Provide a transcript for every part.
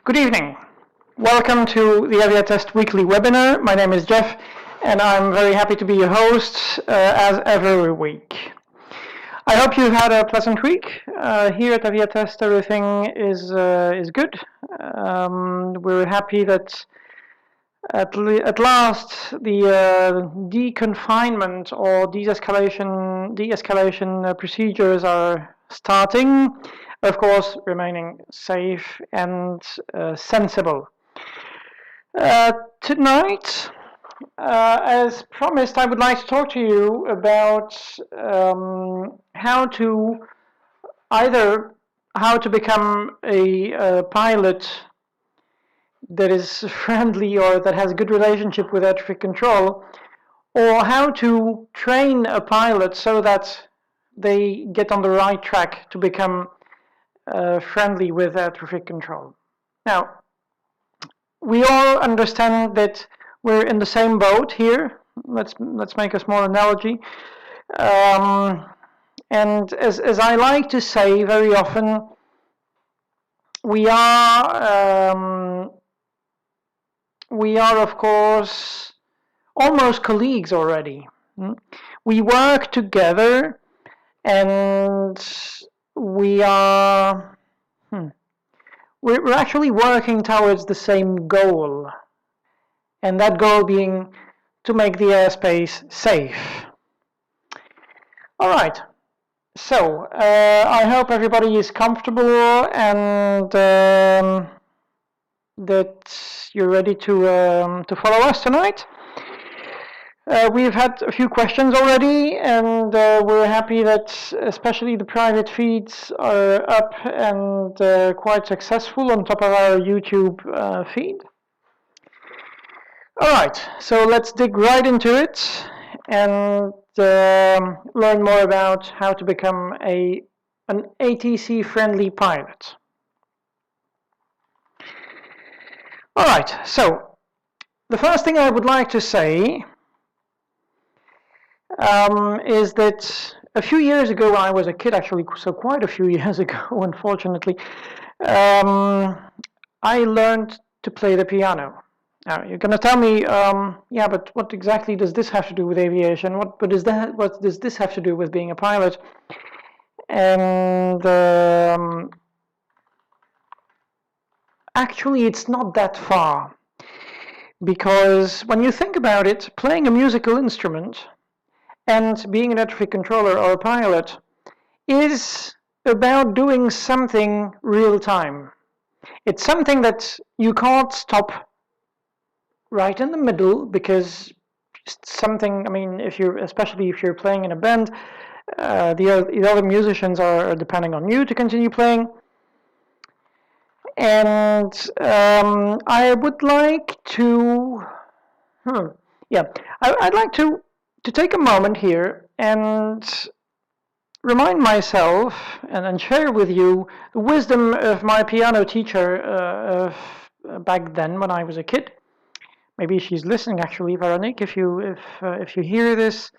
Good evening. Welcome to the AVIAtest weekly webinar. My name is Jeff, and I'm very happy to be your host as every week. I hope you've had a pleasant week. Here at AVIAtest, everything is good. We're happy that at last the deconfinement or de-escalation procedures are starting. Of course, remaining safe and sensible. Tonight, as promised, I would like to talk to you about how to become a pilot that is friendly or that has a good relationship with air traffic control, or how to train a pilot so that they get on the right track to become friendly with air traffic control. Now, we all understand that we're in the same boat here. Let's make a small analogy. And as I like to say very often, we are of course almost colleagues already. We work together, and we're actually working towards the same goal, and that goal being to make the airspace safe. All right, so I hope everybody is comfortable and that you're ready to follow us tonight. We've had a few questions already, and we're happy that especially the private feeds are up and quite successful on top of our YouTube feed. Alright, so let's dig right into it and learn more about how to become an ATC-friendly pilot. Alright, so the first thing I would like to say is that a few years ago, when I was a kid, actually, so quite a few years ago, unfortunately, I learned to play the piano. Now, you're going to tell me, yeah, but what exactly does this have to do with aviation? What does this have to do with being a pilot? And actually, it's not that far, because when you think about it, playing a musical instrument and being an air traffic controller or a pilot is about doing something real time. It's something that you can't stop right in the middle, because something, I mean, especially if you're playing in a band, the other musicians are depending on you to continue playing. And I would like to, I'd like to take a moment here and remind myself and share with you the wisdom of my piano teacher back then when I was a kid. Maybe she's listening, actually, Veronique. If you hear this,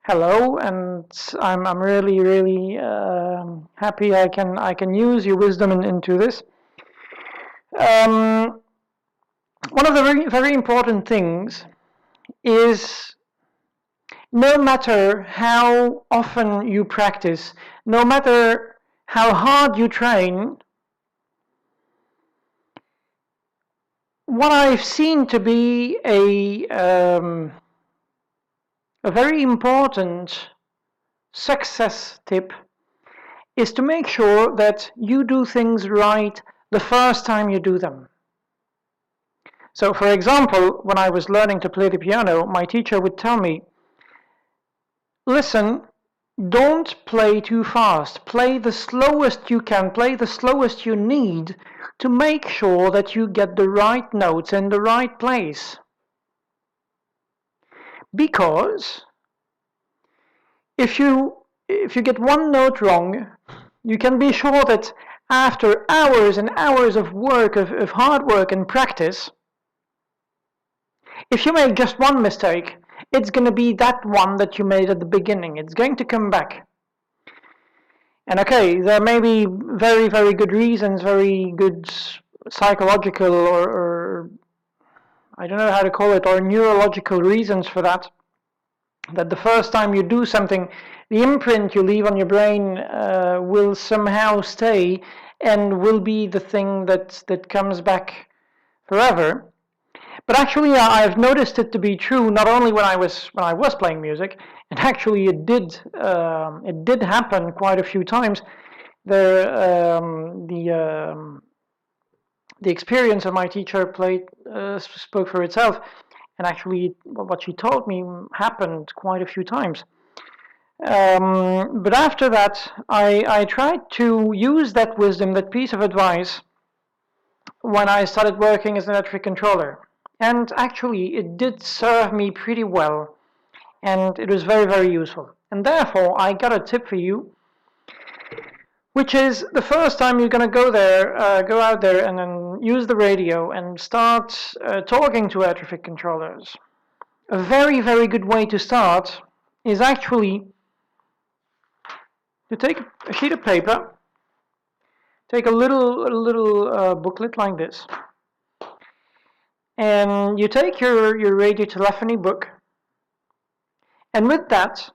hello, and I'm really happy I can use your wisdom into this. One of the very important things is, no matter how often you practice, no matter how hard you train, what I've seen to be a very important success tip is to make sure that you do things right the first time you do them. So, for example, when I was learning to play the piano, my teacher would tell me, listen, don't play too fast. Play the slowest you can, play the slowest you need to make sure that you get the right notes in the right place. Because if you get one note wrong, you can be sure that after hours and hours of work, of hard work and practice, if you make just one mistake, it's going to be that one that you made at the beginning. It's going to come back. And okay, there may be very, very good reasons, very good psychological or I don't know how to call it, or neurological reasons for that. That the first time you do something, the imprint you leave on your brain will somehow stay and will be the thing that comes back forever. But actually, I've noticed it to be true not only when I was playing music, and actually it did happen quite a few times. The experience of my teacher spoke for itself, and actually what she told me happened quite a few times. But after that, I tried to use that wisdom, that piece of advice, when I started working as an air traffic controller. And actually, it did serve me pretty well, and it was very, very useful. And therefore, I got a tip for you, which is the first time you're going to go out there and then use the radio and start talking to air traffic controllers. A very, very good way to start is actually to take a sheet of paper, take a little booklet like this, and you take your radio telephony book, and with that,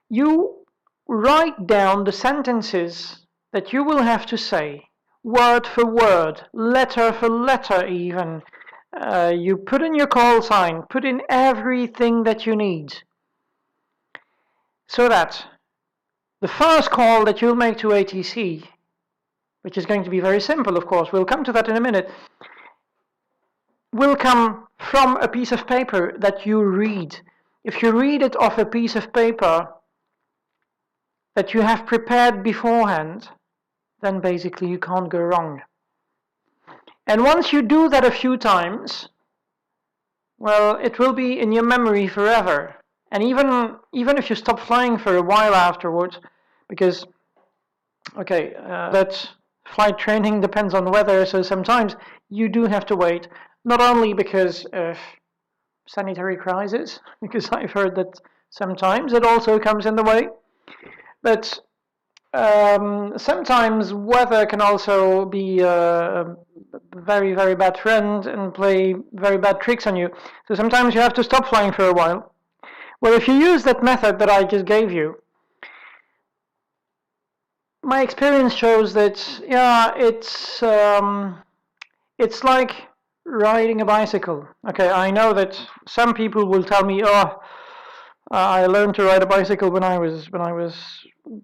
you write down the sentences that you will have to say, word for word, letter for letter even. You put in your call sign, put in everything that you need, so that the first call that you'll make to ATC, which is going to be very simple, of course, we'll come to that in a minute, will come from a piece of paper that you read. If you read it off a piece of paper that you have prepared beforehand, then basically you can't go wrong. And once you do that a few times, well, it will be in your memory forever. And even if you stop flying for a while afterwards, because, okay, that flight training depends on the weather, so sometimes you do have to wait, not only because of sanitary crisis, because I've heard that sometimes it also comes in the way, but sometimes weather can also be a very, very bad friend and play very bad tricks on you. So sometimes you have to stop flying for a while. Well, if you use that method that I just gave you, my experience shows that, yeah, it's like riding a bicycle. Okay, I know that some people will tell me, oh, I learned to ride a bicycle when I was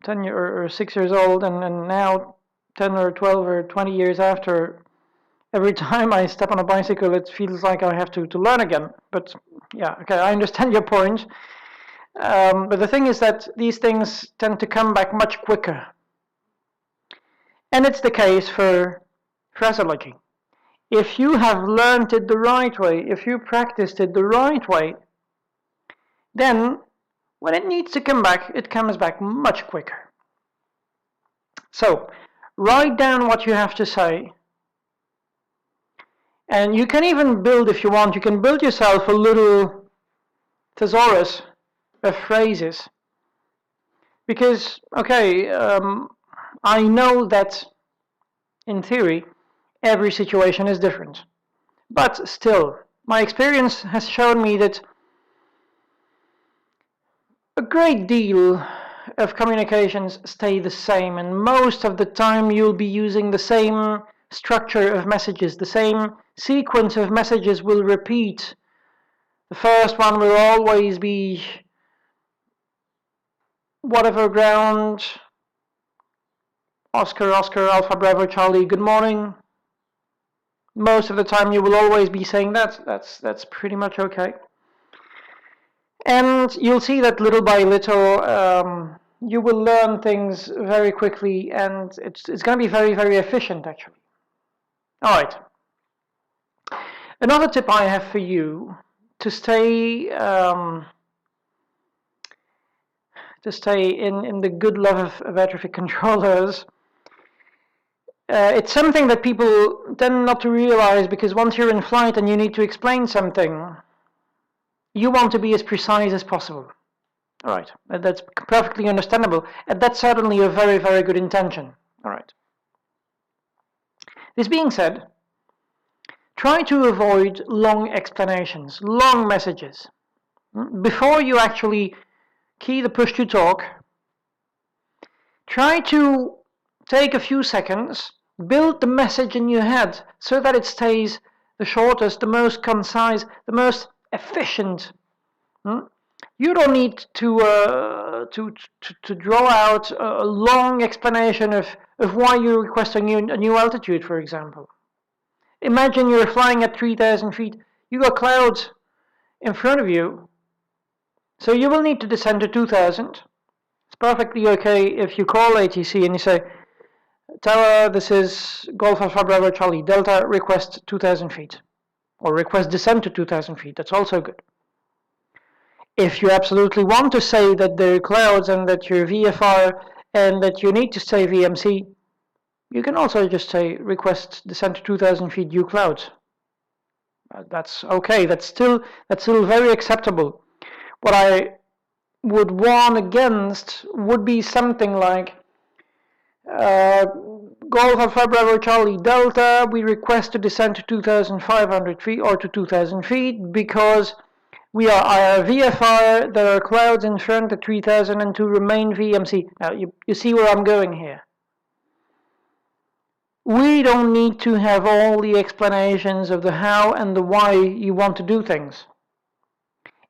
10 or 6 years old, and now 10 or 12 or 20 years after, every time I step on a bicycle, it feels like I have to learn again. But yeah, okay, I understand your point. But the thing is that these things tend to come back much quicker. And it's the case for phraseology. If you have learned it the right way, if you practiced it the right way, then when it needs to come back, it comes back much quicker. So, write down what you have to say. And you can even build, if you want, you can build yourself a little thesaurus of phrases. Because, okay, I know that in theory, every situation is different. But still, my experience has shown me that a great deal of communications stay the same, and most of the time you'll be using the same structure of messages, the same sequence of messages will repeat. The first one will always be whatever ground, Oscar, Alpha, Bravo, Charlie, good morning. Most of the time you will always be saying that. That's pretty much okay. And you'll see that little by little you will learn things very quickly, and it's going to be very, very efficient actually. Alright. Another tip I have for you to stay in the good love of air traffic controllers. It's something that people tend not to realize, because once you're in flight and you need to explain something, you want to be as precise as possible. Alright, that's perfectly understandable, and that's certainly a very, very good intention. Alright. This being said, try to avoid long explanations, long messages. Before you actually key the push to talk, try to take a few seconds, build the message in your head so that it stays the shortest, the most concise, the most efficient. You don't need to draw out a long explanation of why you request a new altitude, for example. Imagine you're flying at 3,000 feet. You got clouds in front of you, so you will need to descend to 2,000. It's perfectly okay if you call ATC and you say, Tower, this is Golf Alpha Bravo Charlie Delta, request 2,000 feet. Or request descent to 2,000 feet. That's also good. If you absolutely want to say that there are clouds and that you're VFR and that you need to stay VMC, you can also just say request descent to 2,000 feet due clouds. That's okay. That's still very acceptable. What I would warn against would be something like Golf Alpha Bravo Charlie Delta, we request to descend to 2,500 feet or to 2,000 feet because we are VFR, there are clouds in front at 3,000 and to remain VMC. Now, you see where I'm going here. We don't need to have all the explanations of the how and the why you want to do things.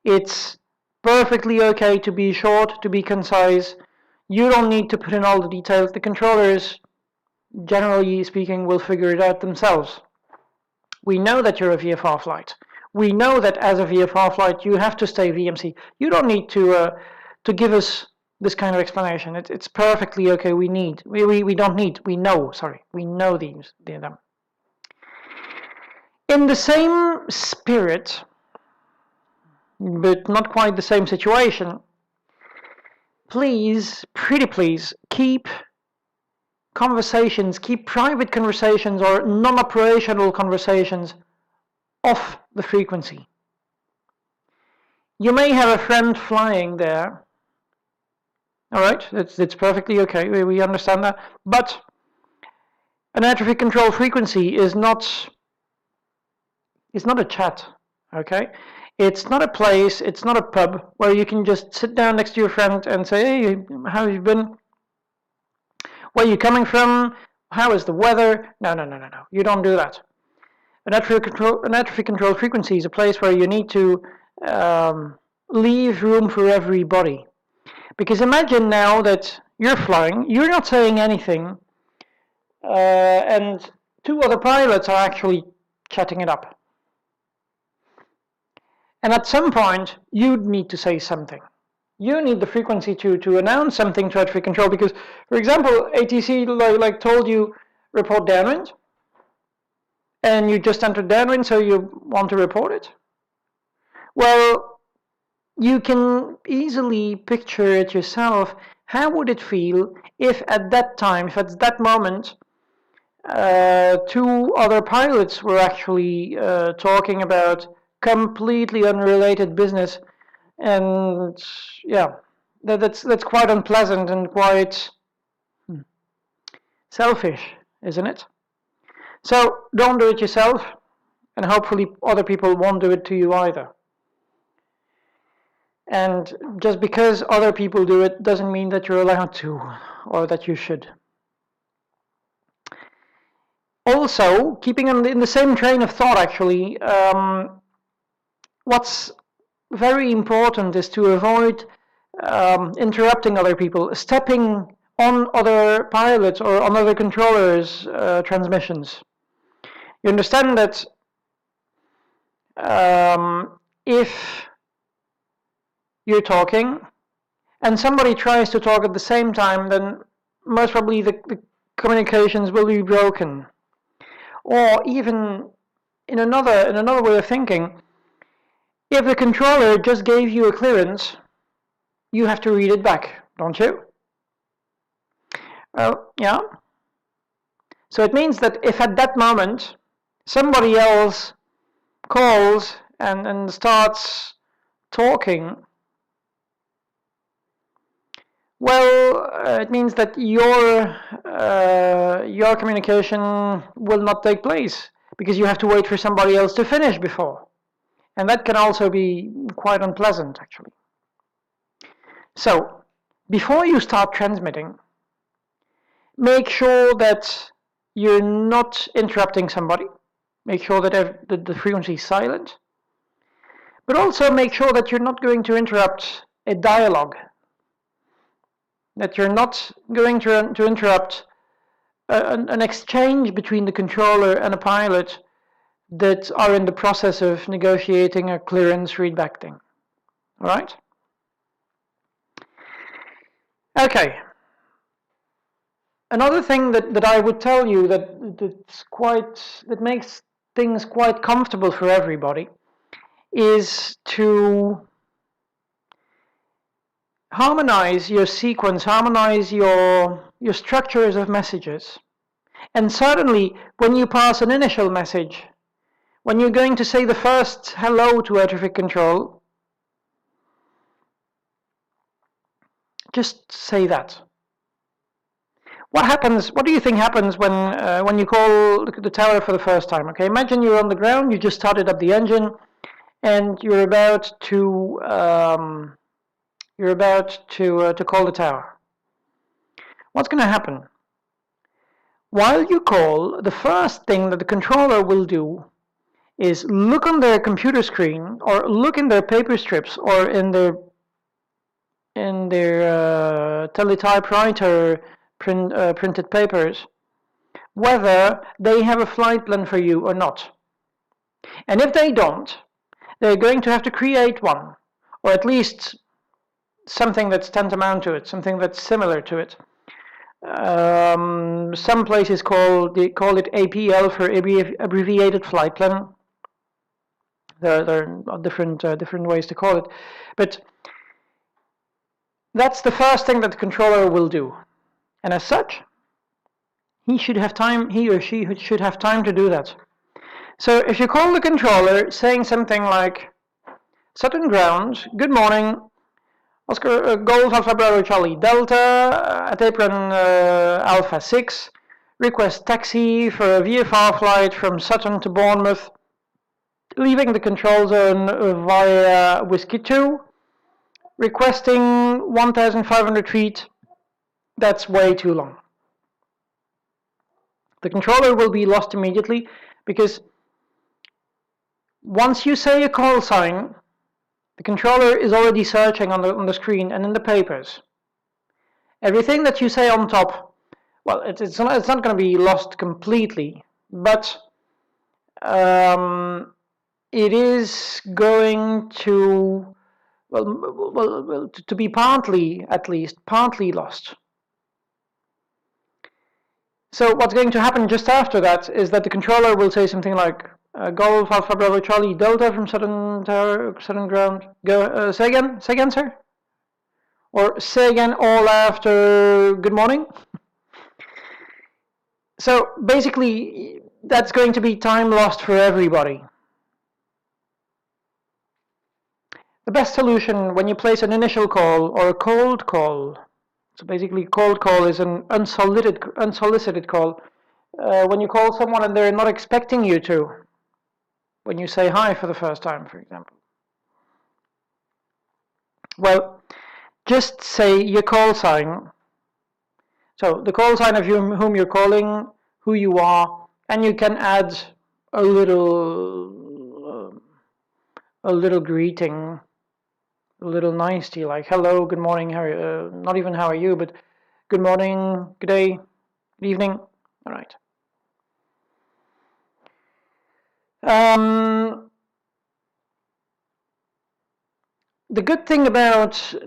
It's perfectly okay to be short, to be concise. You don't need to put in all the details. The controllers, generally speaking, will figure it out themselves. We know that you're a VFR flight. We know that as a VFR flight you have to stay VMC. You don't need to give us this kind of explanation. It's perfectly okay. We know them. In the same spirit, but not quite the same situation, pretty please, keep private conversations or non-operational conversations off the frequency. You may have a friend flying there. Alright, it's perfectly okay, we understand that. But an air traffic control frequency is not a chat, okay? It's not a place, it's not a pub where you can just sit down next to your friend and say, hey, how have you been? Where are you coming from? How is the weather? No. You don't do that. An air traffic control frequency is a place where you need to leave room for everybody. Because imagine now that you're flying, you're not saying anything, and two other pilots are actually chatting it up. And at some point, you need to say something. You need the frequency to announce something to air traffic control because, for example, ATC like told you report downwind, and you just entered downwind, so you want to report it. Well, you can easily picture it yourself. How would it feel if at that time, if at that moment, two other pilots were actually talking about completely unrelated business, and yeah, that's quite unpleasant and quite selfish, isn't it? So don't do it yourself, and hopefully other people won't do it to you either. And just because other people do it doesn't mean that you're allowed to, or that you should. Also, keeping in the same train of thought actually, what's very important is to avoid interrupting other people, stepping on other pilots or on other controllers' transmissions. You understand that if you're talking and somebody tries to talk at the same time, then most probably the communications will be broken. Or even in another way of thinking, if the controller just gave you a clearance, you have to read it back, don't you? Well, yeah. So it means that if at that moment somebody else calls and starts talking, well, it means that your communication will not take place because you have to wait for somebody else to finish before. And that can also be quite unpleasant, actually. So, before you start transmitting, make sure that you're not interrupting somebody. Make sure that the frequency is silent. But also make sure that you're not going to interrupt a dialogue. That you're not going to interrupt an exchange between the controller and a pilot that are in the process of negotiating a clearance readback thing. All right? Okay. Another thing that I would tell you that makes things quite comfortable for everybody is to harmonize your sequence, harmonize your structures of messages. And certainly when you pass an initial message, when you're going to say the first hello to air traffic control, just say that. What do you think happens when you call the tower for the first time? Okay, imagine you're on the ground, you just started up the engine, and you're about to call the tower. What's going to happen? While you call, the first thing that the controller will do is look on their computer screen, or look in their paper strips, or in their teletypewriter printed papers, whether they have a flight plan for you or not. And if they don't, they're going to have to create one, or at least something that's tantamount to it, something that's similar to it. Some places call it APL for abbreviated flight plan. There are different ways to call it, but that's the first thing that the controller will do. And as such, he or she should have time to do that. So if you call the controller saying something like, Sutton Ground, good morning, Oscar Golf Alpha Bravo Charlie Delta at apron Alpha 6, request taxi for a VFR flight from Sutton to Bournemouth, leaving the control zone via Whiskey 2, requesting 1,500 feet. That's way too long. The controller will be lost immediately, because once you say a call sign, the controller is already searching on the screen and in the papers. Everything that you say on top, well, it's not going to be lost completely, but it is going to, to be partly lost. So what's going to happen just after that is that the controller will say something like, Golf Alpha Bravo Charlie Delta from Sutton Ground. Go. Say again, sir. Or say again all after good morning. So basically, that's going to be time lost for everybody. The best solution when you place an initial call or a cold call. So basically, cold call is an unsolicited call. When you call someone and they're not expecting you to. When you say hi for the first time, for example. Well, just say your call sign. So the call sign of whom you're calling, who you are, and you can add a little greeting, a little nicety, like hello, good morning, not even how are you, but good morning, good day, good evening. All right. The good thing about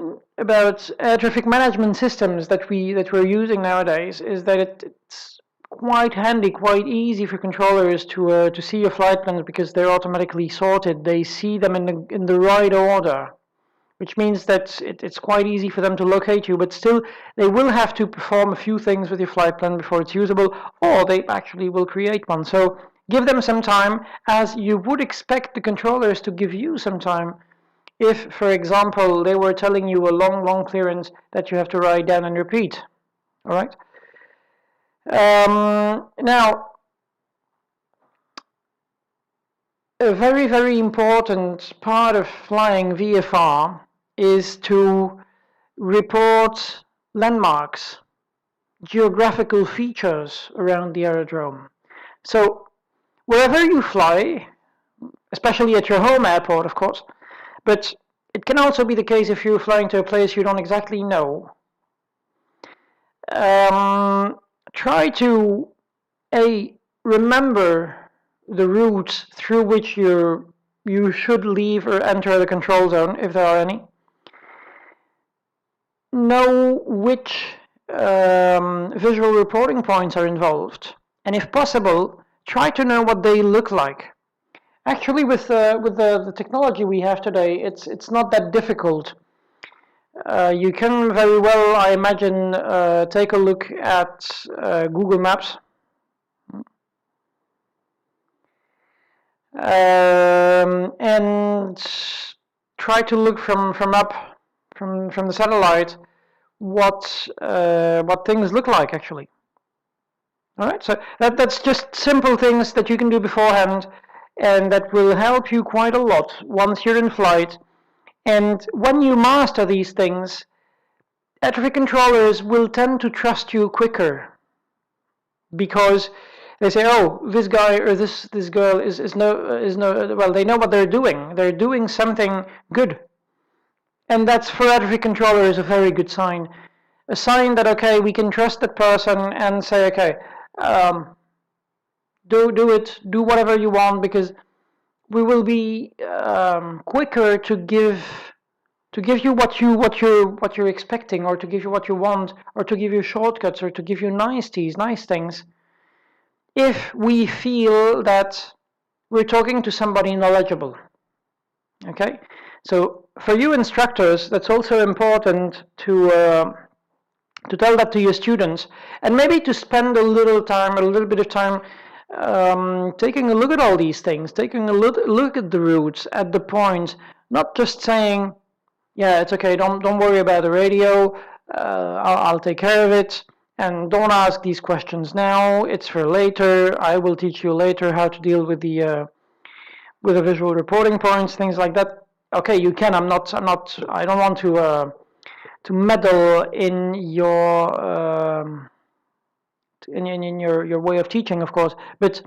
air traffic management systems that we're using nowadays is that it's quite handy, quite easy for controllers to see your flight plans, because they're automatically sorted. They see them in the right order, which means that it's quite easy for them to locate you. But still, they will have to perform a few things with your flight plan before it's usable, or they actually will create one. So give them some time, as you would expect the controllers to give you some time if, for example, they were telling you a long clearance that you have to write down and repeat. All right? Now, A very, very important part of flying VFR is to report landmarks, geographical features around the aerodrome. So wherever you fly, especially at your home airport, of course, but it can also be the case if you're flying to a place you don't exactly know. Try to remember the routes through which you should leave or enter the control zone, if there are any. Know which visual reporting points are involved, and if possible, try to know what they look like. Actually, with the technology we have today, it's not that difficult. You can very well, I imagine, take a look at Google Maps. And try to look from the satellite what things look like actually. All right, so that's just simple things that you can do beforehand, and that will help you quite a lot once you're in flight. And when you master these things, air traffic controllers will tend to trust you quicker, because they say, oh, this guy or this girl is no well, they know what they're doing. They're doing something good, and that's, for air traffic controllers, a very good sign. A sign that, okay, we can trust that person and say, okay, do whatever you want, because we will be quicker to give you what you're expecting, or to give you what you want, or to give you shortcuts, or to give you nice things, if we feel that we're talking to somebody knowledgeable. Okay, so for you instructors, that's also important to tell that to your students, and maybe to spend a little bit of time taking a look at all these things, taking a look at the routes, at the points, not just saying, yeah, it's okay, don't worry about the radio, I'll take care of it, and don't ask these questions now, it's for later, I will teach you later how to deal with the visual reporting points, things like that. Okay, you can, I don't want to meddle in your your way of teaching, of course, but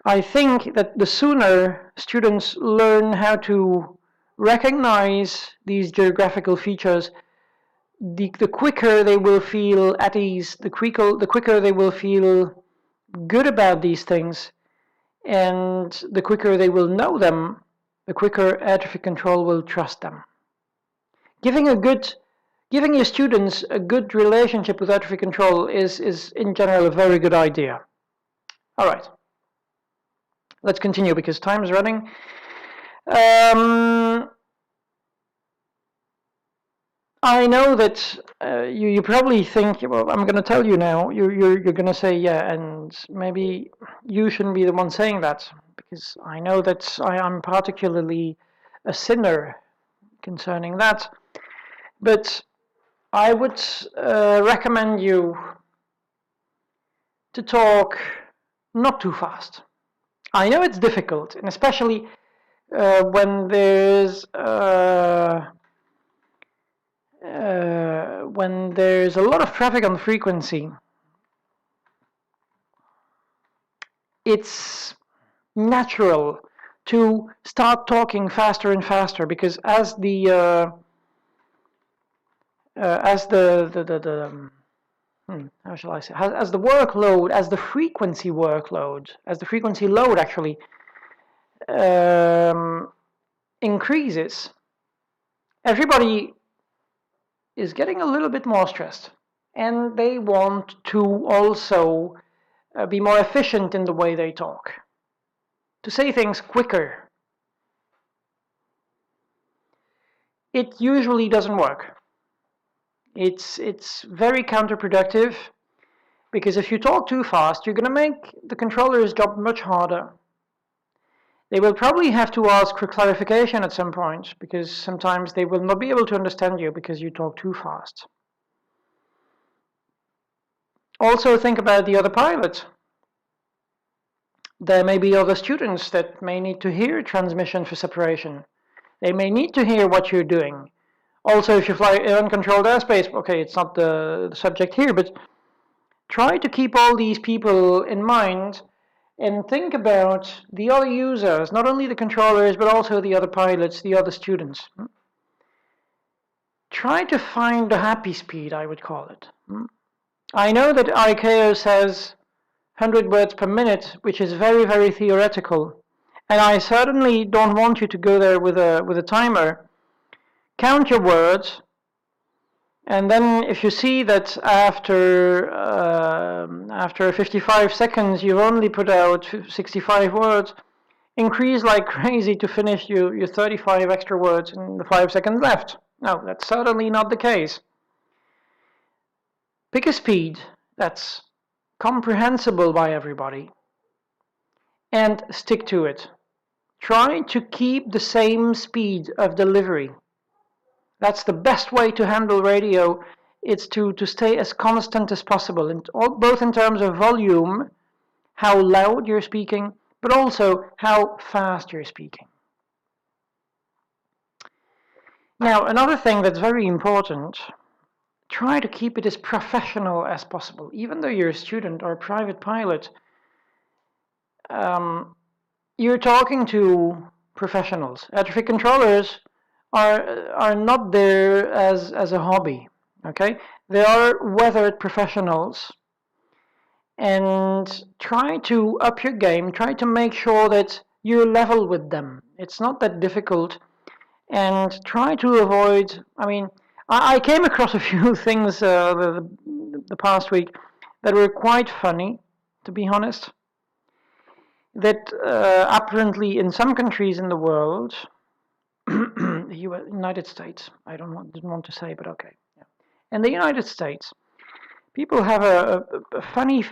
I think that the sooner students learn how to recognize these geographical features, the quicker they will feel at ease, the quicker they will feel good about these things, and the quicker they will know them, the quicker air traffic control will trust them. Giving your students a good relationship with air traffic control is in general a very good idea. All right, let's continue because time is running. I know that you probably think, well, I'm going to tell you now, you're going to say, yeah, and maybe you shouldn't be the one saying that, because I know that I'm particularly a sinner concerning that, but I would recommend you to talk not too fast. I know it's difficult, and especially when there's a lot of traffic on the frequency. It's natural to start talking faster and faster, because as the how shall I say, as the workload, as the frequency load actually increases, everybody is getting a little bit more stressed, and they want to also be more efficient in the way they talk, to say things quicker. It usually doesn't work. It's very counterproductive, because if you talk too fast, you're going to make the controller's job much harder. They will probably have to ask for clarification at some point, because sometimes they will not be able to understand you because you talk too fast. Also think about the other pilot. There may be other students that may need to hear transmission for separation. They may need to hear what you're doing. Also, if you fly in uncontrolled airspace, okay, it's not the subject here, but try to keep all these people in mind and think about the other users, not only the controllers, but also the other pilots, the other students. Try to find the happy speed, I would call it. I know that ICAO says 100 words per minute, which is very, very theoretical. And I certainly don't want you to go there with a timer. Count your words, and then if you see that after 55 seconds you've only put out 65 words, increase like crazy to finish your 35 extra words in the 5 seconds left. No, that's certainly not the case. Pick a speed that's comprehensible by everybody and stick to it. Try to keep the same speed of delivery. That's the best way to handle radio. It's to stay as constant as possible, both in terms of volume, how loud you're speaking, but also how fast you're speaking. Now, another thing that's very important, try to keep it as professional as possible. Even though you're a student or a private pilot, you're talking to professionals. Air traffic controllers are not there as a hobby, okay? They are weathered professionals, and try to up your game, try to make sure that you're level with them. It's not that difficult, and try to avoid, I came across a few things the past week that were quite funny, to be honest, that apparently in some countries in the world, the United States, didn't want to say, but okay. Yeah. In the United States, people have a funny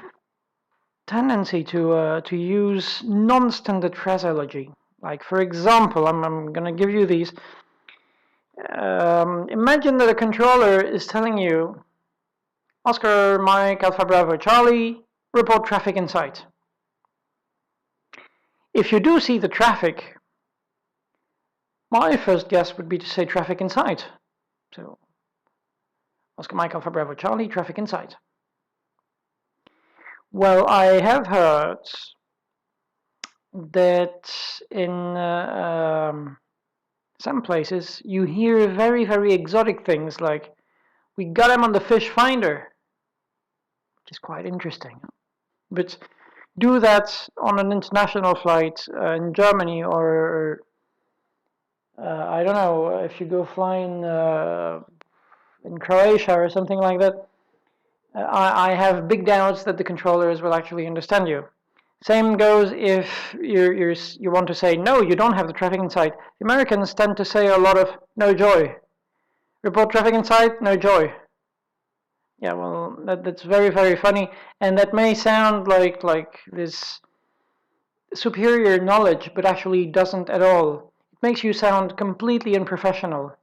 tendency to use non-standard phraseology. Like, for example, I'm going to give you these. Imagine that a controller is telling you, Oscar, Mike, Alpha Bravo, Charlie, report traffic in sight. If you do see the traffic, my first guess would be to say traffic in sight. So, Oscar Mike Alpha Bravo Charlie, traffic in sight. Well, I have heard that in some places you hear very, very exotic things like, we got him on the fish finder, which is quite interesting. But do that on an international flight in Germany, or I don't know, if you go flying in Croatia or something like that. I have big doubts that the controllers will actually understand you. Same goes if you want to say, no, you don't have the traffic in sight. The Americans tend to say a lot of no joy. Report traffic in sight, no joy. Yeah, well, that's very, very funny, and that may sound like this superior knowledge, but actually doesn't at all. It makes you sound completely unprofessional.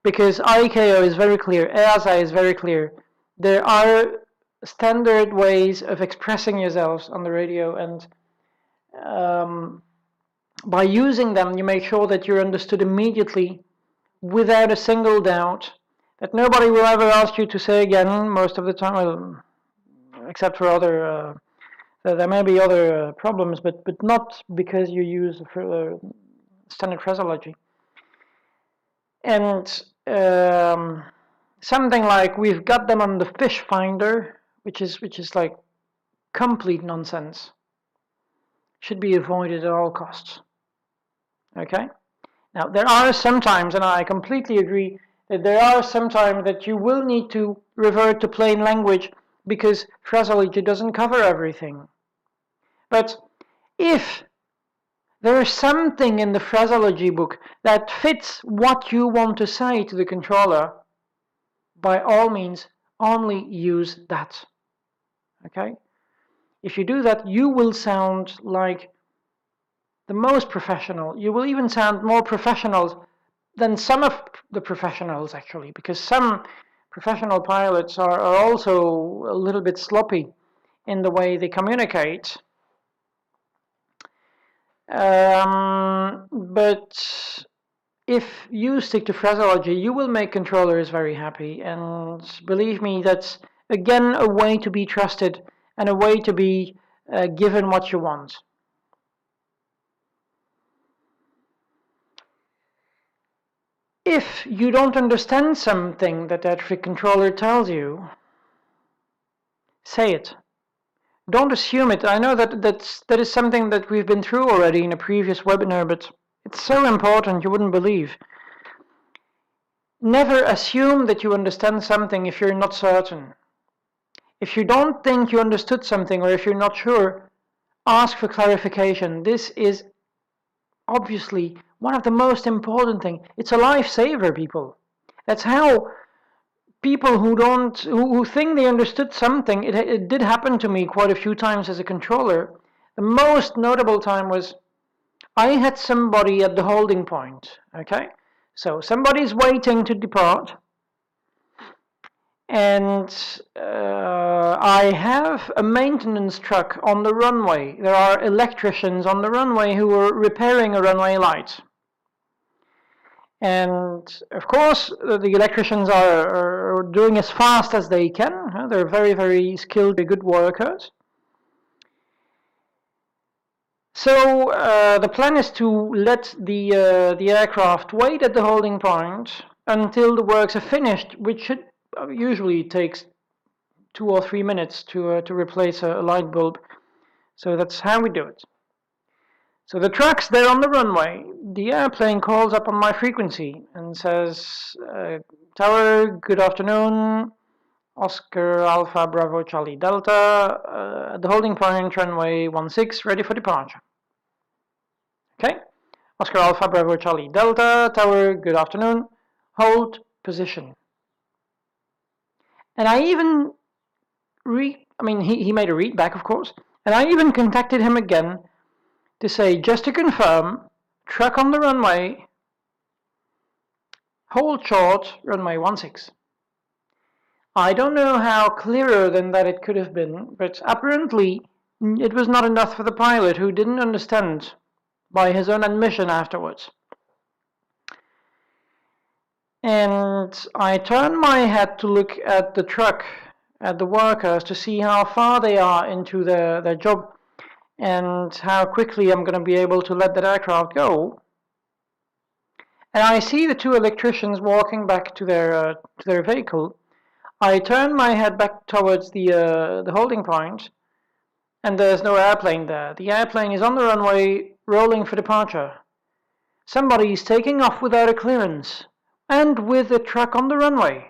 Because ICAO is very clear, EASA is very clear. There are standard ways of expressing yourselves on the radio, and by using them, you make sure that you're understood immediately, without a single doubt, that nobody will ever ask you to say again most of the time, except for other, there may be other problems, but not because you use standard phraseology. And something like, we've got them on the fish finder, which is like complete nonsense, should be avoided at all costs. Okay? Now, there are some times, and I completely agree, that there are some times that you will need to revert to plain language because phraseology doesn't cover everything. But if there is something in the phraseology book that fits what you want to say to the controller, by all means, only use that. Okay? If you do that, you will sound like the most professional. You will even sound more professional than some of the professionals, actually, because some professional pilots are also a little bit sloppy in the way they communicate. But if you stick to phraseology, you will make controllers very happy. And believe me, that's again a way to be trusted and a way to be given what you want. If you don't understand something that air traffic controller tells you, say it. Don't assume it. I know that is something that we've been through already in a previous webinar, but it's so important you wouldn't believe. Never assume that you understand something if you're not certain. If you don't think you understood something, or if you're not sure, ask for clarification. This is obviously one of the most important things. It's a lifesaver, people. That's how people who think they understood something, it did happen to me quite a few times as a controller. The most notable time was I had somebody at the holding point, okay? So somebody's waiting to depart, and I have a maintenance truck on the runway. There are electricians on the runway who are repairing a runway light. And of course, the electricians are doing as fast as they can. They're very, very skilled, good workers. So the plan is to let the aircraft wait at the holding point until the works are finished, which should usually takes 2 or 3 minutes to replace a light bulb. So that's how we do it. So the truck's there on the runway. The airplane calls up on my frequency and says, Tower, good afternoon. Oscar Alpha Bravo Charlie Delta, at the holding point, runway 16, ready for departure. Okay, Oscar Alpha Bravo Charlie Delta, Tower, good afternoon. Hold position. And I even he made a read back, of course, and I even contacted him again to say, just to confirm, truck on the runway, hold short, runway 16. I don't know how clearer than that it could have been, but apparently it was not enough for the pilot, who didn't understand, by his own admission afterwards. And I turned my head to look at the truck, at the workers, to see how far they are into their job and how quickly I'm going to be able to let that aircraft go. And I see the two electricians walking back to their vehicle. I turn my head back towards the holding point, and there's no airplane there. The airplane is on the runway, rolling for departure. Somebody is taking off without a clearance, and with a truck on the runway.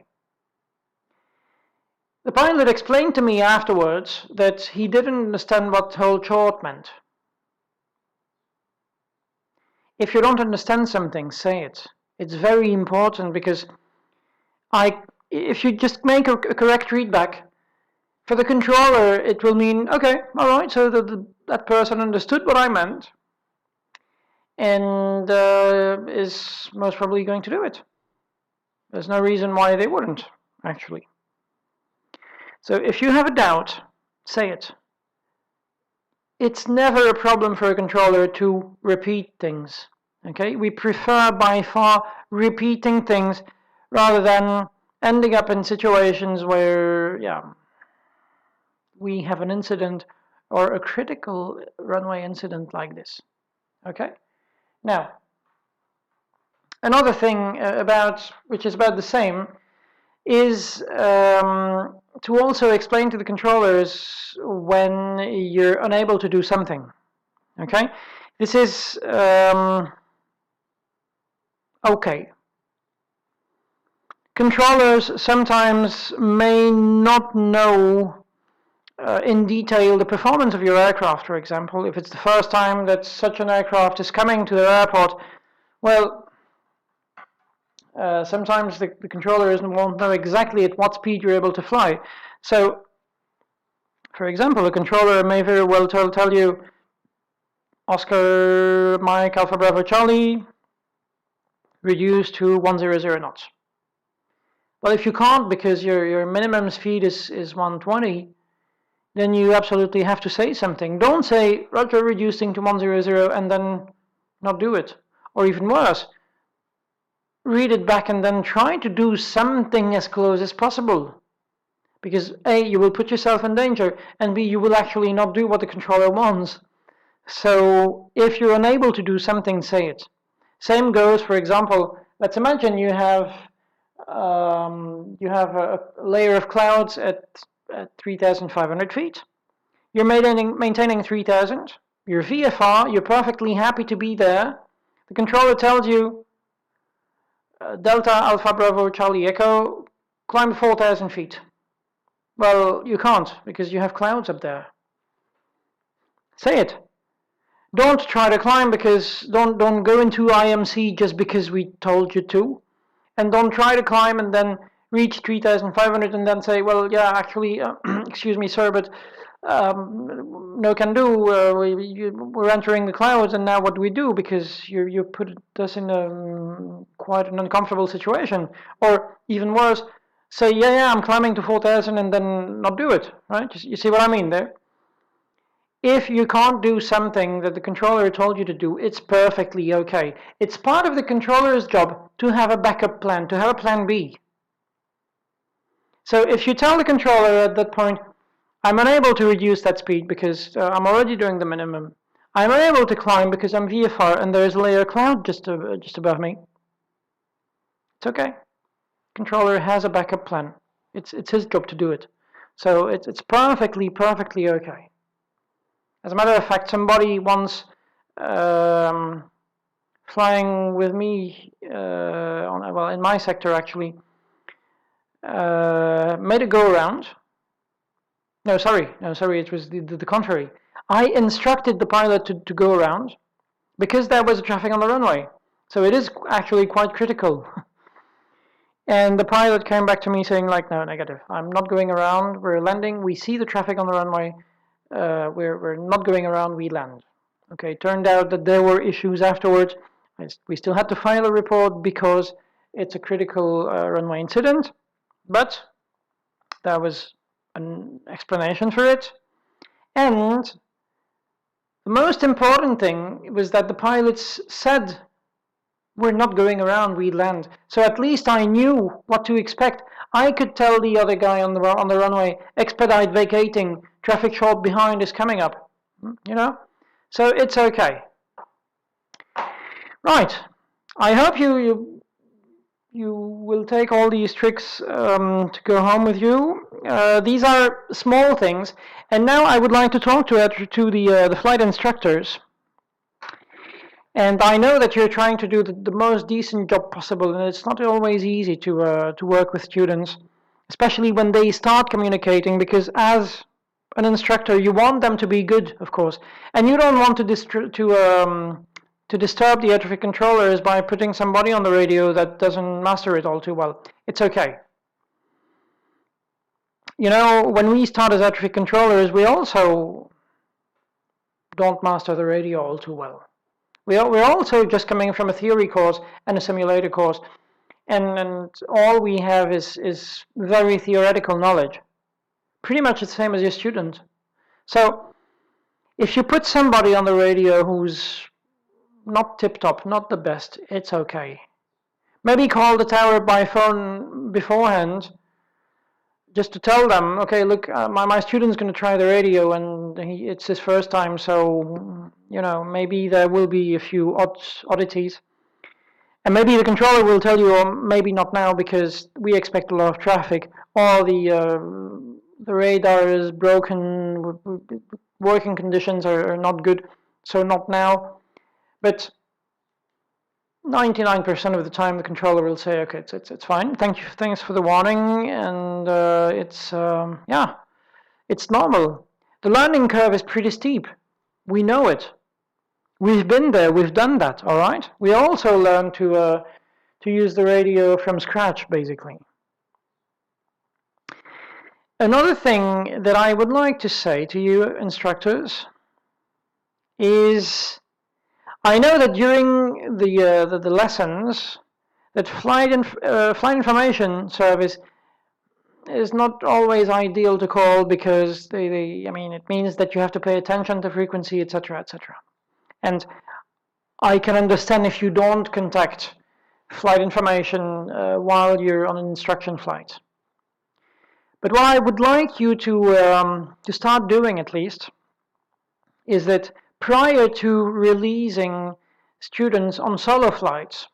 The pilot explained to me afterwards that he didn't understand what hold short meant. If you don't understand something, say it. It's very important, because if you just make a correct readback, for the controller it will mean, okay, alright, so that person understood what I meant, and is most probably going to do it. There's no reason why they wouldn't, actually. So if you have a doubt, say it. It's never a problem for a controller to repeat things. Okay, we prefer by far repeating things rather than ending up in situations where, we have an incident or a critical runway incident like this. Okay, now another thing which is about the same is to also explain to the controllers when you're unable to do something. Okay, this is okay. Controllers sometimes may not know in detail the performance of your aircraft, for example. If it's the first time that such an aircraft is coming to the airport, well, sometimes the controller won't know exactly at what speed you're able to fly. So, for example, the controller may very well tell you, Oscar Mike Alpha Bravo Charlie, reduce to 100 knots. Well, if you can't, because your minimum speed is 120, then you absolutely have to say something. Don't say, Roger, reducing to 100, and then not do it. Or even worse, read it back and then try to do something as close as possible. Because A, you will put yourself in danger, and B, you will actually not do what the controller wants. So if you're unable to do something, say it. Same goes, for example, let's imagine you have a layer of clouds at 3,500 feet. You're maintaining 3,000. You're VFR. You're perfectly happy to be there. The controller tells you, Delta Alpha Bravo Charlie Echo, climb 4,000 feet. Well, you can't because you have clouds up there. Say it. Don't try to climb because don't go into IMC just because we told you to, and don't try to climb and then reach 3,500 and then say, well, yeah, actually, excuse me, sir, but no can do. We're entering the clouds, and now what do we do? Because you put us in quite an uncomfortable situation, or even worse, say, yeah, I'm climbing to 4,000 and then not do it, right? You see what I mean there? If you can't do something that the controller told you to do, it's perfectly okay. It's part of the controller's job to have a backup plan, to have a plan B. So if you tell the controller at that point, I'm unable to reduce that speed because I'm already doing the minimum. I'm unable to climb because I'm VFR and there's a layer of cloud just above me. It's okay. Controller has a backup plan. It's his job to do it. So it's perfectly okay. As a matter of fact, somebody once flying with me in my sector actually made a go around. No, sorry, it was the contrary. I instructed the pilot to go around because there was traffic on the runway. So it is actually quite critical. And the pilot came back to me saying, like, no, negative. I'm not going around. We're landing. We see the traffic on the runway. We're not going around. We land. Okay, turned out that there were issues afterwards. We still had to file a report because it's a critical runway incident. But there was an explanation for it. And the most important thing was that the pilots said, we're not going around, we land. So at least I knew what to expect. I could tell the other guy on the runway, expedite vacating, traffic short behind is coming up. You know? So it's okay. Right. I hope you will take all these tricks to go home with you. These are small things. And now I would like to talk to the flight instructors. And I know that you're trying to do the most decent job possible, and it's not always easy to work with students, especially when they start communicating, because as an instructor, you want them to be good, of course, and you don't want to disturb the air traffic controllers by putting somebody on the radio that doesn't master it all too well. It's okay. You know, when we start as air traffic controllers, we also don't master the radio all too well. We're also just coming from a theory course and a simulator course, and all we have is very theoretical knowledge. Pretty much the same as your student. So if you put somebody on the radio who's not tip-top, not the best, it's okay. Maybe call the tower by phone beforehand just to tell them, okay, look, my student's going to try the radio and it's his first time, so, you know, maybe there will be a few oddities. And maybe the controller will tell you, or maybe not now, because we expect a lot of traffic, or the radar is broken, working conditions are not good, so not now. But 99% of the time, the controller will say, "Okay, it's fine. Thanks for the warning," and it's normal. The learning curve is pretty steep. We know it. We've been there. We've done that. All right. We also learn to use the radio from scratch, basically. Another thing that I would like to say to you instructors is, I know that during the lessons, that flight information service is not always ideal to call because I mean, it means that you have to pay attention to frequency, etc., etc. And I can understand if you don't contact flight information while you're on an instruction flight. But what I would like you to start doing at least is that prior to releasing students on solo flights,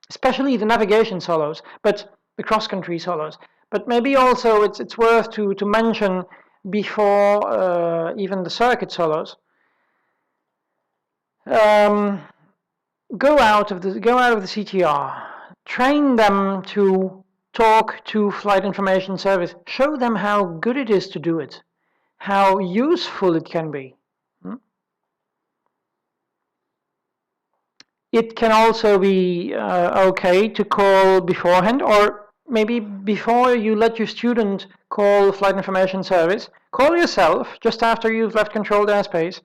especially the navigation solos, but the cross-country solos, but maybe also it's worth to mention before even the circuit solos. Go out of the CTR, train them to talk to flight information service, show them how good it is to do it, how useful it can be. It can also be okay to call beforehand, or maybe before you let your student call flight information service, call yourself just after you've left controlled airspace,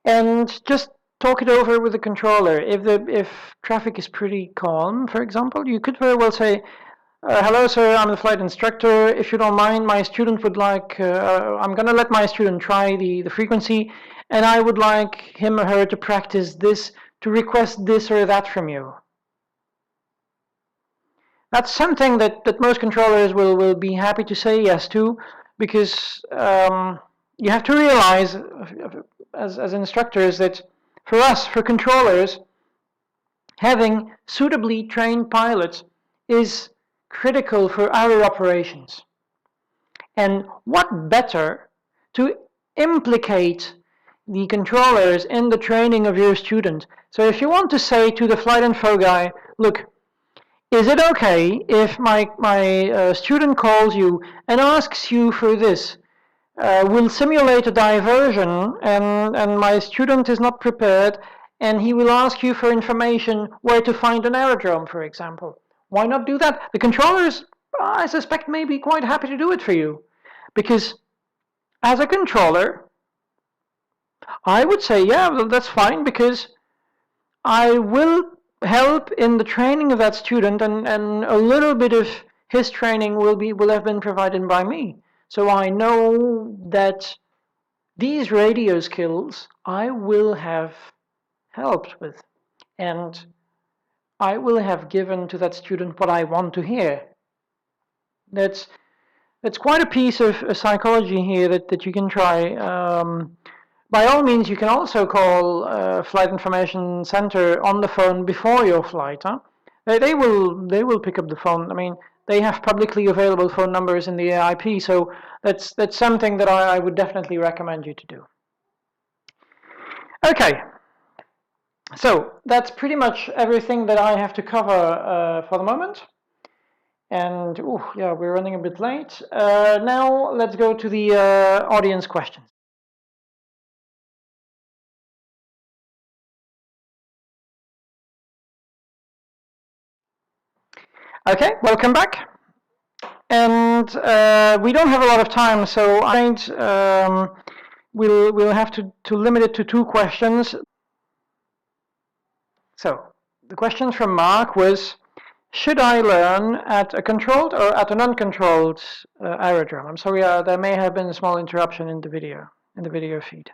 and just talk it over with the controller. If traffic is pretty calm, for example, you could very well say, hello sir, I'm the flight instructor. If you don't mind, my student would like, I'm going to let my student try the frequency, and I would like him or her to practice this, to request this or that from you. That's something that most controllers will be happy to say yes to, because you have to realize as instructors that for us, for controllers, having suitably trained pilots is critical for our operations. And what better to implicate the controllers in the training of your student. So if you want to say to the flight info guy, look, is it okay if my student calls you and asks you for this? We'll simulate a diversion, and my student is not prepared, and he will ask you for information where to find an aerodrome, for example. Why not do that? The controllers, I suspect, may be quite happy to do it for you, because as a controller, I would say, yeah, well, that's fine, because I will help in the training of that student, and a little bit of his training will have been provided by me. So I know that these radio skills I will have helped with, and I will have given to that student what I want to hear. That's quite a piece of psychology here that you can try. By all means, you can also call Flight Information Center on the phone before your flight. Huh? They will pick up the phone. I mean, they have publicly available phone numbers in the AIP, so that's something that I would definitely recommend you to do. Okay, so that's pretty much everything that I have to cover for the moment. And yeah, we're running a bit late. Now let's go to the audience questions. Okay, welcome back. And we don't have a lot of time, so we'll have to limit it to 2 questions. So the question from Mark was, should I learn at a controlled or at an uncontrolled aerodrome? I'm sorry, there may have been a small interruption in the video feed.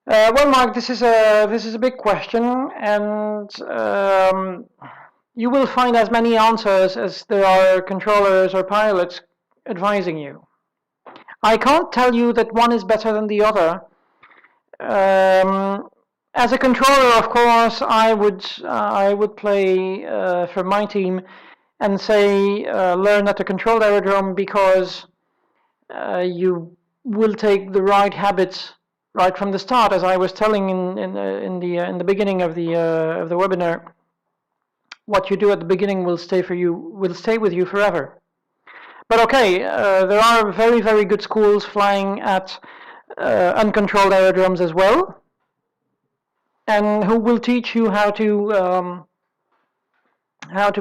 Well, Mark, this is a big question, and you will find as many answers as there are controllers or pilots advising you. I can't tell you that one is better than the other. As a controller, of course, I would play for my team and say learn at a controlled aerodrome, because you will take the right habits right from the start, as I was telling in the beginning of the webinar. What you do at the beginning will stay with you forever. But okay, there are very, very good schools flying at uncontrolled aerodromes as well, and who will teach you how to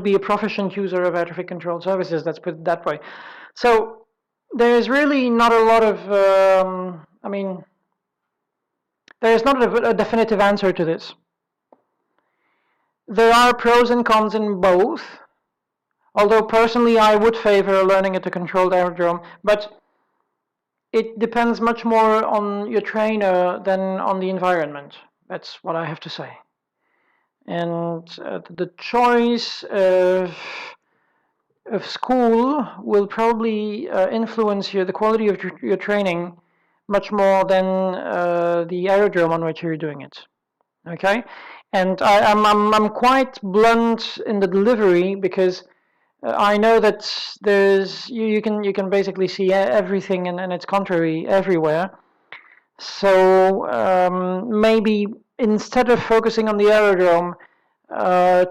be a proficient user of air traffic control services. Let's put it that way. So there's really not a lot of, I mean, there's not a definitive answer to this. There are pros and cons in both. Although personally I would favor learning at a controlled aerodrome, but it depends much more on your trainer than on the environment. That's what I have to say. And the choice of school will probably influence the quality of your training much more than the aerodrome on which you're doing it. Okay, and I'm quite blunt in the delivery because I know that you can basically see everything and its contrary everywhere. So maybe instead of focusing on the aerodrome,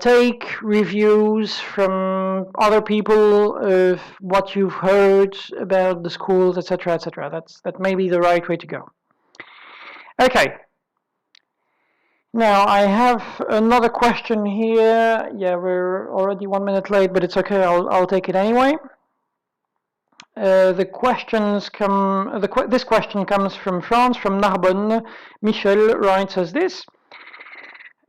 take reviews from other people of what you've heard about the schools, etc., etc. That may be the right way to go. Okay. Now I have another question here. Yeah, we're already 1 minute late, but it's okay. I'll take it anyway. This question comes from France, from Narbonne. Michel writes as this.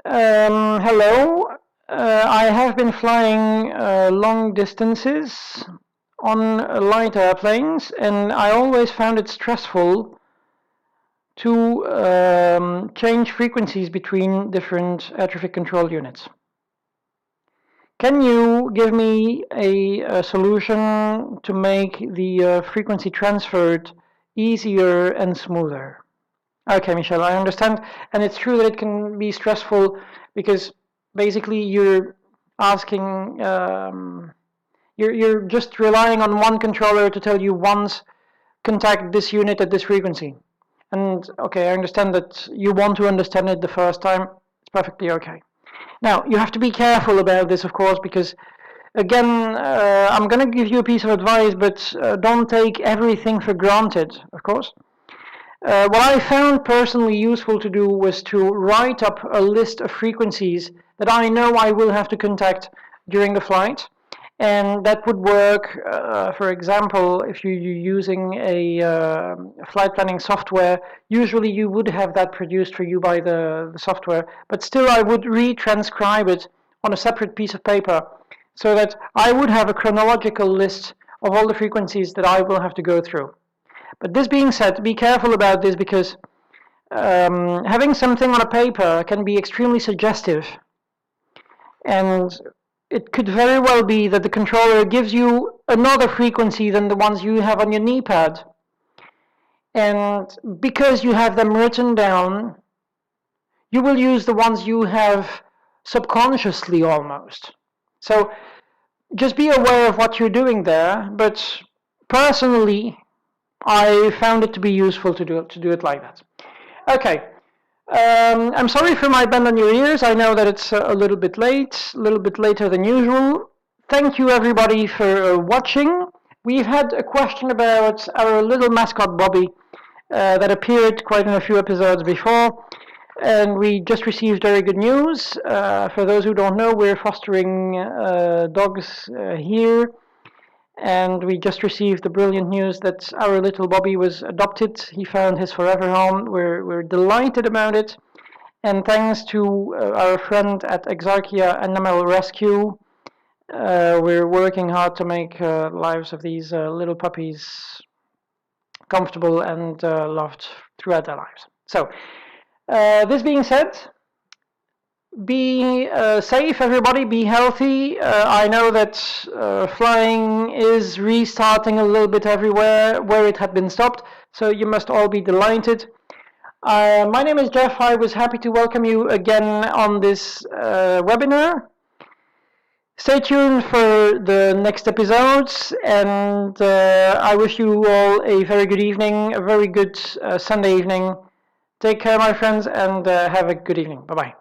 Hello, I have been flying long distances on light airplanes, and I always found it stressful to change frequencies between different air traffic control units. Can you give me a solution to make the frequency transferred easier and smoother? Okay, Michelle, I understand, and it's true that it can be stressful because basically you're asking, you're just relying on one controller to tell you once contact this unit at this frequency. And okay, I understand that you want to understand it the first time. It's perfectly okay. Now, you have to be careful about this, of course, because again, I'm going to give you a piece of advice, but don't take everything for granted, of course. What I found personally useful to do was to write up a list of frequencies that I know I will have to contact during the flight. And that would work, for example, if you're using a flight planning software. Usually you would have that produced for you by the software, but still I would retranscribe it on a separate piece of paper so that I would have a chronological list of all the frequencies that I will have to go through. But this being said, be careful about this because having something on a paper can be extremely suggestive. And it could very well be that the controller gives you another frequency than the ones you have on your knee pad. And because you have them written down, you will use the ones you have subconsciously almost. So just be aware of what you're doing there, but personally, I found it to be useful to do it like that. Okay. I'm sorry for my bend on your ears. I know that it's a little bit late, a little bit later than usual. Thank you everybody for watching. We've had a question about our little mascot Bobby that appeared quite in a few episodes before, and we just received very good news. For those who don't know, we're fostering dogs here. And we just received the brilliant news that our little Bobby was adopted. He found his forever home. We're delighted about it. And thanks to our friend at Exarchia Animal Rescue, we're working hard to make lives of these little puppies comfortable and loved throughout their lives. So, this being said, be safe, everybody. Be healthy. I know that flying is restarting a little bit everywhere where it had been stopped, so you must all be delighted. My name is Jeff. I was happy to welcome you again on this webinar. Stay tuned for the next episodes, and I wish you all a very good evening, a very good Sunday evening. Take care, my friends, and have a good evening. Bye-bye.